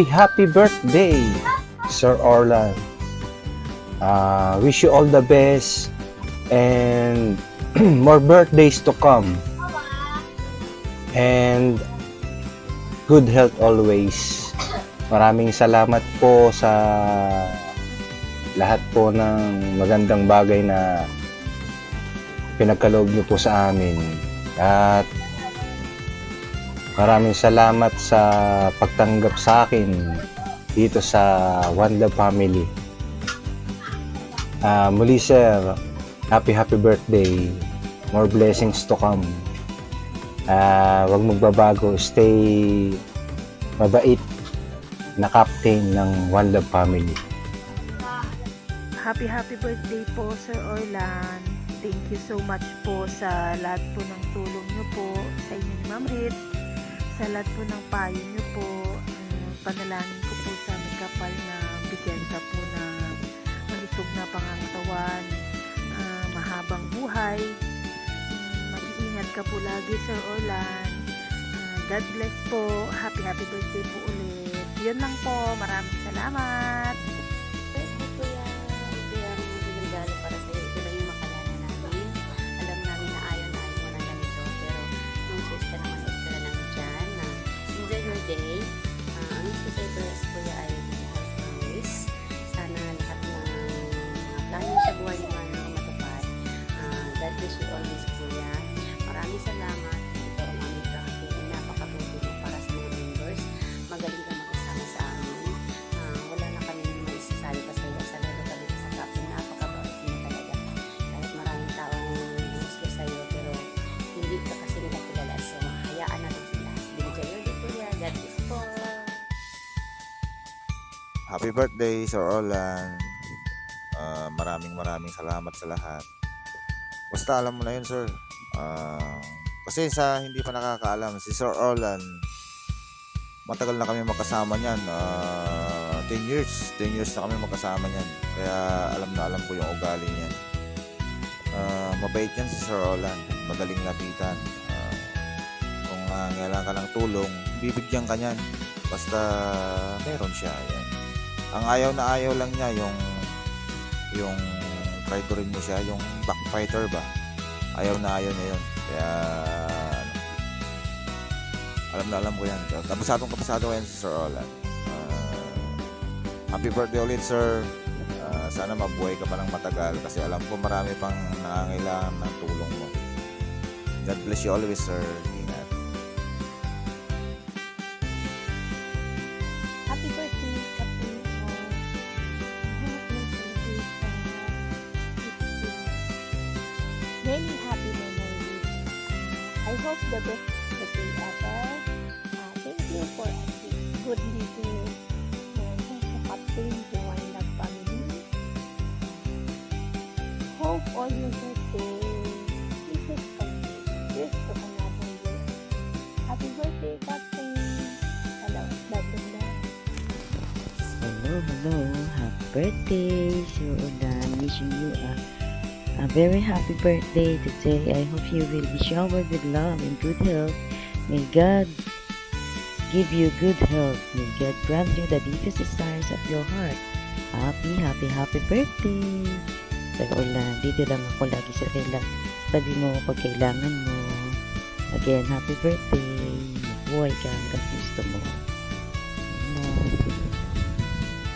Happy birthday, Sir Orlan. Wish you all the best and more birthdays to come. And good health always. Maraming salamat po sa lahat po ng magandang bagay na pinagkaloob niyo po sa amin. At maraming salamat sa pagtanggap sa akin dito sa One Love Family. Muli sir, happy birthday. More blessings to come. Huwag magbabago. Stay mabait na captain ng One Love Family. Happy birthday po Sir Orlan. Thank you so much po sa lahat po ng tulong nyo po sa inyo ni Ma'am Rit, sa lahat po ng payo nyo po. Panalangin ko po sa may kapal na bigyan ka po na malusog na pangangatawan, mahabang buhay. Mag-iingat ka po lagi Sir Orlan. God bless po. Happy birthday po ulit. Yun lang po. Maraming salamat. Birthday ko yan. Ito yung regalo para sa'yo. Ito lang yung makalala namin. Alam namin na ayaw mo na ganito. Pero kung sus ka naman at ka na lang dyan na enjoy your day. Ang gusto sa'yo kuya ay always. Sana lahat ng mga plano sa buhay mo na matupad. God bless you always kuya. Maraming salamat. Ito ang aming kasi napakabuti mo para sa mga members. Magaling ka makasama sa amin. Wala na kami maisasabi pa sa iyo. Sa lalo kami sa captain. Napakabait mo talaga. Kahit maraming taong gusto sa iyo. Pero hindi ka kasi nila kilala. So, hayaan natin sila. Binigyan yun dito yan. God bless po. Happy birthday, Sir Orlan. Maraming salamat sa lahat. Basta alam mo na yun, sir. Kasi sa hindi pa nakakaalam, si Sir Orlan, matagal na kami magkasama niyan. 10 years. 10 years na kami magkasama niyan. Kaya alam ko yung ugali niyan. Mabait yan si Sir Orlan. Madaling lapitan. Kung ngailangan ka ng tulong, bibigyan ka niyan. Basta meron siya. Yan. Ang ayaw lang niya yung try to rin mo siya, yung backfighter ba. Ayaw na yun. Kaya alam ko yan. Kapasadong ko yan si Sir Orlan. Happy birthday ulit, sir. Sana mabuhay ka pa ng matagal kasi alam ko marami pang nangangailangan ng tulong mo. God bless you always, sir. Ingat. Happy birthday, Captain. Many happy memories. I hope the best birthday ever. Thank you for a good living and Captain to One Love Family. Hope all your birthday wishes come true. Here's to another year. Happy birthday, Captain. Hello, love. Hello, happy birthday, Sir Orlan. Wishing you a very happy birthday today. I hope you will be showered with love and good health. May God give you good health. May God grant you the deepest desires of your heart. Happy birthday, Sir Orlan. Dito lang ako lagi sa tabi mo pag kailangan mo. Again, happy birthday. Buhay ka hanggang gusto mo.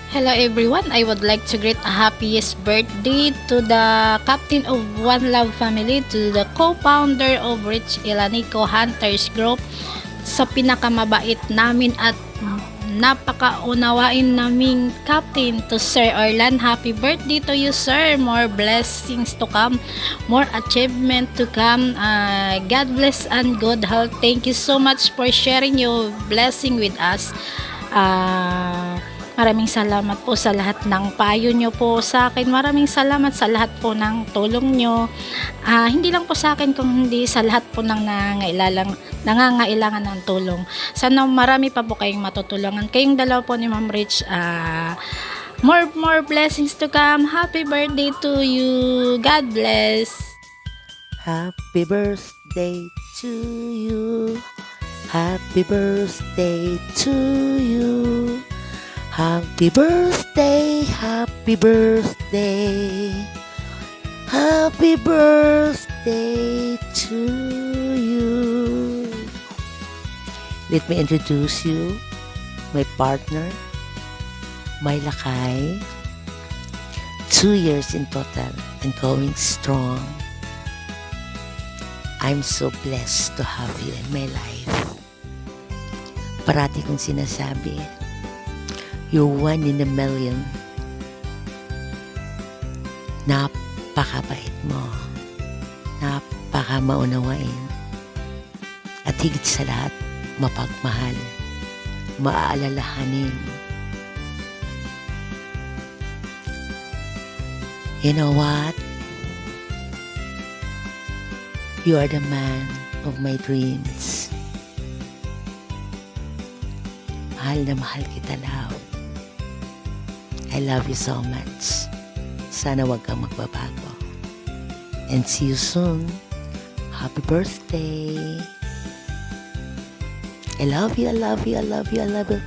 Hello everyone, I would like to greet a happiest birthday to the captain of One Love Family, to the co-founder of Rich Ilanico Hunters Group, sa pinakamabait namin at napakaunawain naming captain, to Sir Orlan. Happy birthday to you, sir. More blessings to come, more achievement to come. God bless and good health. Thank you so much for sharing your blessing with us. Maraming salamat po sa lahat ng payo nyo po sa akin. Maraming salamat sa lahat po ng tulong nyo. Hindi lang po sa akin, kundi sa lahat po ng nangangailangan ng tulong. Sana marami pa po kayong matutulungan. Kayong dalawa po ni Ma'am Rich, more blessings to come. Happy birthday to you. God bless. Happy birthday to you. Happy birthday to you. Happy birthday, happy birthday. Happy birthday to you. Let me introduce you, my partner, my lakay. 2 years in total and going strong. I'm so blessed to have you in my life. Parati kong sinasabi, you're 1 in a million. Napakabait mo. Napakamaunawain. At higit sa lahat, mapagmahal. Maaalalahanin. You know what? You are the man of my dreams. Mahal na mahal kita, love. I love you so much. Sana wag kang magbabago. And see you soon. Happy birthday. I love you, I love you, I love you, I love you.